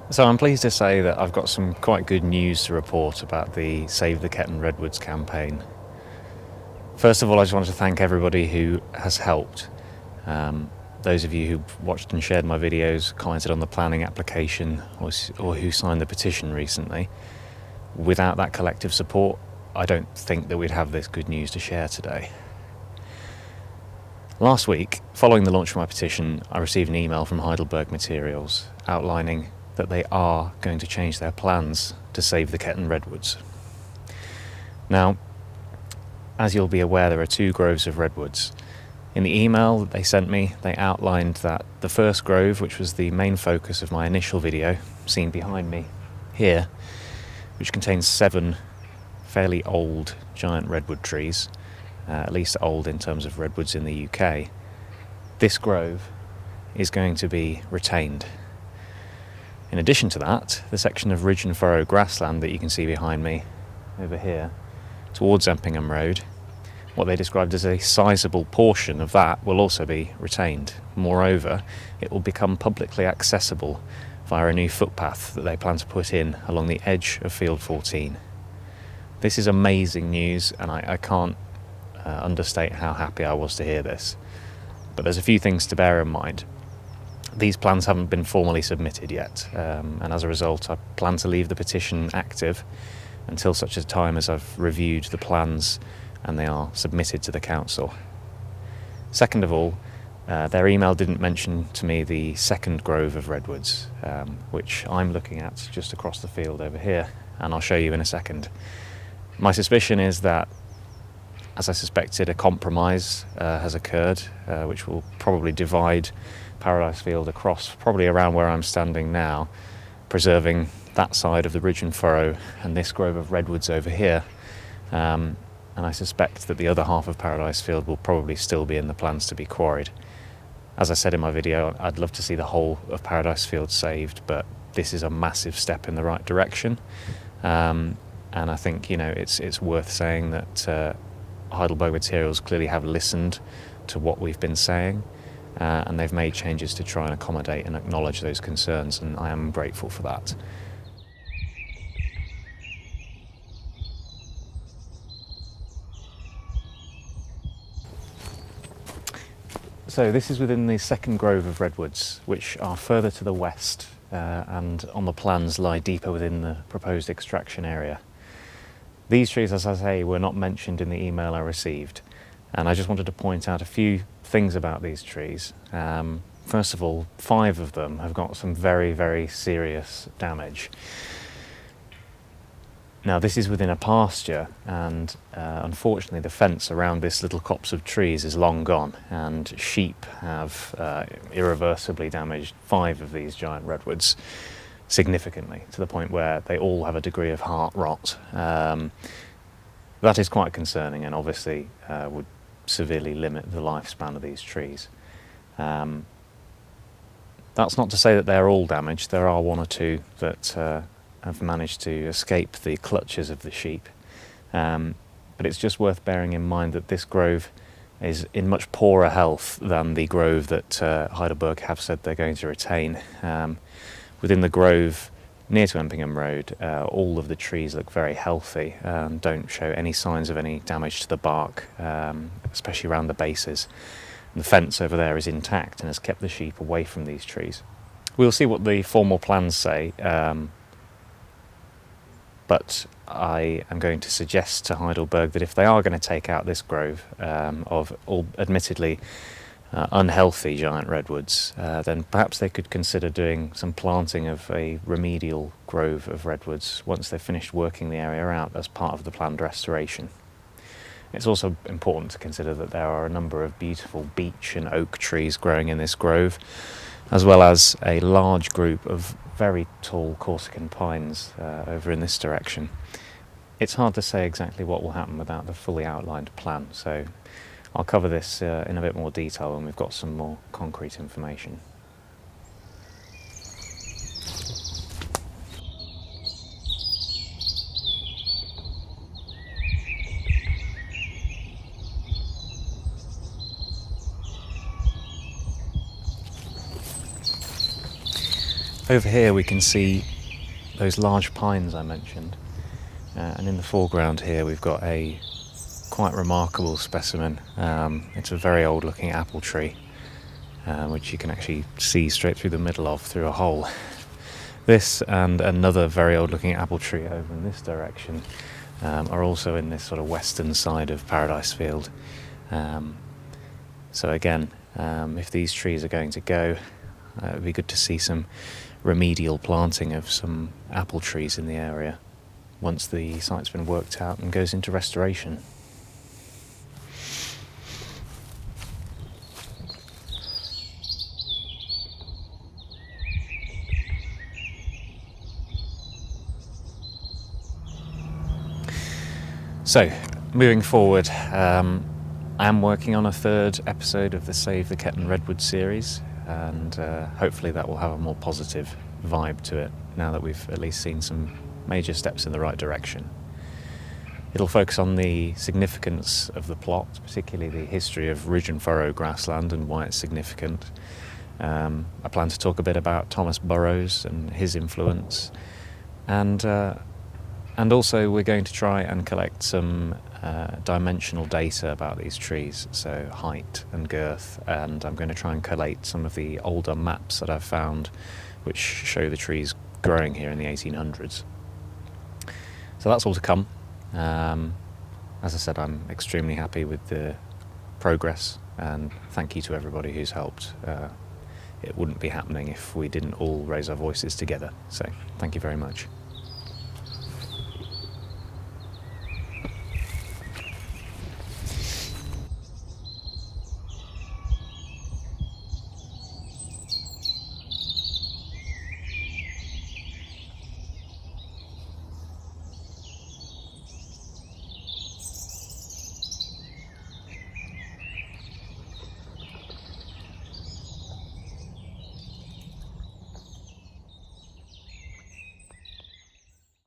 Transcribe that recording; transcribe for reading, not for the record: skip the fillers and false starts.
So I'm pleased to say that I've got some quite good news to report about the Save the Ketton Redwoods campaign. First of all, I just wanted to thank everybody who has helped. Those of you who watched and shared my videos, commented on the planning application, or who signed the petition recently. Without that collective support, I don't think that we'd have this good news to share today. Last week, following the launch of my petition, I received an email from Heidelberg Materials outlining that they are going to change their plans to save the Ketton Redwoods. Now, as you'll be aware, there are 2 groves of redwoods. In the email that they sent me, they outlined that the first grove, which was the main focus of my initial video, seen behind me here, which contains 7 fairly old giant redwood trees, at least old in terms of redwoods in the UK, this grove is going to be retained. In addition to that, the section of ridge and furrow grassland that you can see behind me over here, towards Empingham Road, what they described as a sizable portion of that will also be retained. Moreover, it will become publicly accessible via a new footpath that they plan to put in along the edge of Field 14. This is amazing news, and I can't understate how happy I was to hear this. But there's a few things to bear in mind. These plans haven't been formally submitted yet, and as a result I plan to leave the petition active until such a time as I've reviewed the plans and they are submitted to the council. Second of all, their email didn't mention to me the second grove of redwoods, which I'm looking at just across the field over here, and I'll show you in a second. My suspicion is that, as I suspected, a compromise has occurred, which will probably divide Paradise Field across, probably around where I'm standing now, preserving that side of the ridge and furrow and this grove of redwoods over here. And I suspect that the other half of Paradise Field will probably still be in the plans to be quarried. As I said in my video, I'd love to see the whole of Paradise Field saved, but this is a massive step in the right direction. And I think, it's worth saying that Heidelberg Materials clearly have listened to what we've been saying, and they've made changes to try and accommodate and acknowledge those concerns, and I am grateful for that. So this is within the second grove of redwoods, which are further to the west, and on the plans lie deeper within the proposed extraction area. These trees, as I say, were not mentioned in the email I received, and I just wanted to point out a few things about these trees. First of all, 5 of them have got some very, very serious damage. Now, this is within a pasture, and unfortunately the fence around this little copse of trees is long gone, and sheep have irreversibly damaged 5 of these giant redwoods significantly, to the point where they all have a degree of heart rot. That is quite concerning, and obviously would severely limit the lifespan of these trees. That's not to say that they're all damaged. There are 1 or 2 that have managed to escape the clutches of the sheep. But it's just worth bearing in mind that this grove is in much poorer health than the grove that Heidelberg have said they're going to retain. Within the grove near to Empingham Road, all of the trees look very healthy and don't show any signs of any damage to the bark, especially around the bases. And the fence over there is intact and has kept the sheep away from these trees. We'll see what the formal plans say, but I am going to suggest to Heidelberg that if they are going to take out this grove of all admittedly unhealthy giant redwoods, then perhaps they could consider doing some planting of a remedial grove of redwoods once they've finished working the area out as part of the planned restoration. It's also important to consider that there are a number of beautiful beech and oak trees growing in this grove, as well as a large group of very tall Corsican pines over in this direction. It's hard to say exactly what will happen without the fully outlined plan, so I'll cover this in a bit more detail when we've got some more concrete information. Over here we can see those large pines I mentioned, and in the foreground here we've got a quite remarkable specimen. It's a very old looking apple tree, which you can actually see straight through the middle of through a hole. This and another very old looking apple tree over in this direction are also in this sort of western side of Paradise Field. So again, if these trees are going to go, it would be good to see some remedial planting of some apple trees in the area once the site's been worked out and goes into restoration. So, moving forward, I am working on a third episode of the Save the Ketton Redwoods series, and hopefully that will have a more positive vibe to it now that we've at least seen some major steps in the right direction. It'll focus on the significance of the plot, particularly the history of ridge and furrow grassland and why it's significant. I plan to talk a bit about Thomas Burroughs and his influence, and also we're going to try and collect some dimensional data about these trees, so height and girth, and I'm going to try and collate some of the older maps that I've found which show the trees growing here in the 1800s. So that's all to come. As I said, I'm extremely happy with the progress, and thank you to everybody who's helped. It wouldn't be happening if we didn't all raise our voices together, so thank you very much.